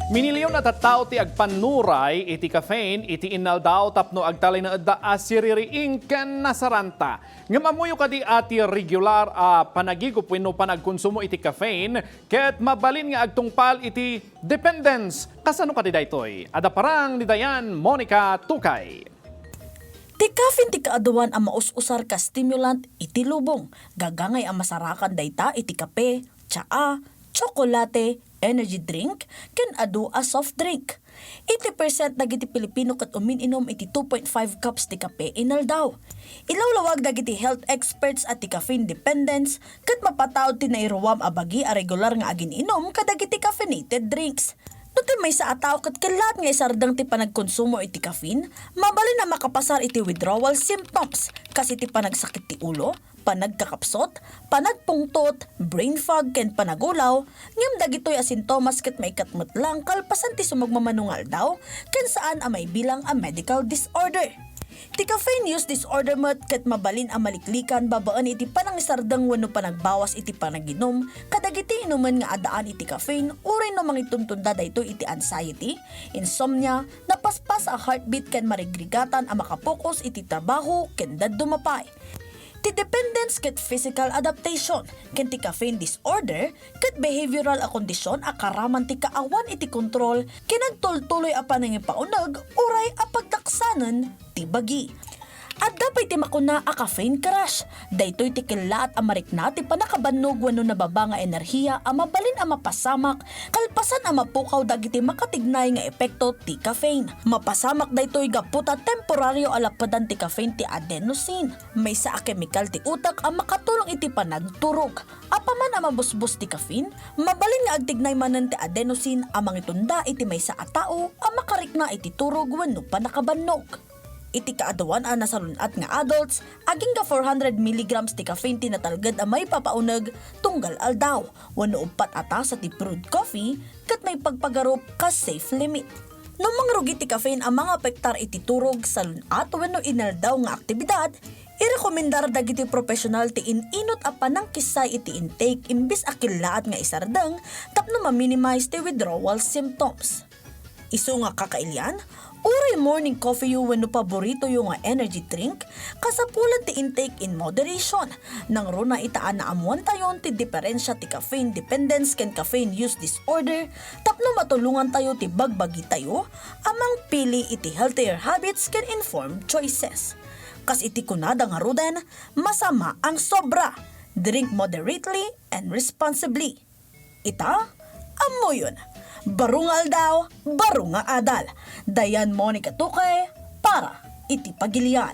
Miniliw na tattao ti agpanuray iti caffeine iti inaldaw tapno agtalay na adda asiririing ken nasaranta. Ngamamuyo kadi ati regular panagigup wenno panagkonsumo iti caffeine ket mabalin nga agtungpal iti dependence. Kasano kadi daytoy? Ada parang ni Dianne Monica Tucay. Ti caffeine ti kaadawan ang maus-usar ka stimulant iti lubong. Gagangay ang masarakan dayta iti kape, tsaa, tsokolate, energy drink, ken adu a soft drink. 80% dagiti Pilipino kat umininom iti 2.5 cups ti kape inaldaw. Ilawlawag dagiti health experts at ti caffeine dependence kat mapataod ti nairuwam a bagi a regular nga agin inom kadagiti caffeinated drinks. Nuti may sa ataw kat kalat nga isardang ti panagkonsumo iti caffeine, mabali na makapasar iti withdrawal symptoms kasi ti panagsakit ti ulo, panagkakapsot, panagpungtot, brain fog, ken panagulaw, ngem dagitoy a sintomas ket maikatmet lang kalpasan ti sumagmamanungal daw, ken saan a may bilang a medical disorder. Ti caffeine use disorder met ket mabalin a maliklikan babaan iti panangisardang wenno panagbawas iti panaginom, kadagiti inuman nga adaan iti caffeine, uray no mangituntunda daytoy iti anxiety, insomnia, napaspas a heartbeat ken marigrigatan a makapokus iti trabaho ken dumapay. Ti dependence ket physical adaptation, ken ti caffeine disorder ket behavioral a kondisyon a karaman ti kaawan iti kontrol ken nagtultuloy a panangipauneg uray a pagdaksanen ti bagi. At dapat ti makuna a caffeine crush. Daytoy ti kilaat a marikna ti panakabannog wenno nababa nga enerhiya a mabalin a mapasamak kalpasan a mapukaw dagiti makatignay nga epekto ti caffeine. Mapasamak daytoy gaputa temporaryo alapadan ti caffeine ti adenosine. May sa a chemical ti utak a makatulong iti panagturog. Apaman a mabusbus ti caffeine, mabalin nga agtignay manen ti adenosine a mangitunda iti may sa a tao a makarikna iti turog wenno panakabannog. Iti kaadawan na nasalunat nga adults, aging ka 400 mg ti caffeine tinatalgad a may papauneg tunggal aldaw, wano upat ata sa ti brewed coffee, kat may pagpagarup ka safe limit. No mangrugi ti caffeine ang mga apektar iti turog sa lunat wano inaldaw nga aktibidad, irekomendar dagiti profesional ti inot a panangkisay iti intake imbis akilaat nga isardeng tapno ma-minimize ti withdrawal symptoms. Isu nga kakailyan, uray morning coffee yu wenno paborito yu nga energy drink, kasapulan ti intake in moderation. Nang runa itaan na amuan tayon ti diferensya ti caffeine dependence ken caffeine use disorder, tapno matulungan tayo ti bagbagi tayo, amang pili iti healthier habits ken informed choices. Kas iti kunada nga ruden, masama ang sobra. Drink moderately and responsibly. Ita, amo yun. Barungal daw, barunga adal. Dianne Monica Tucay para iti pagilian.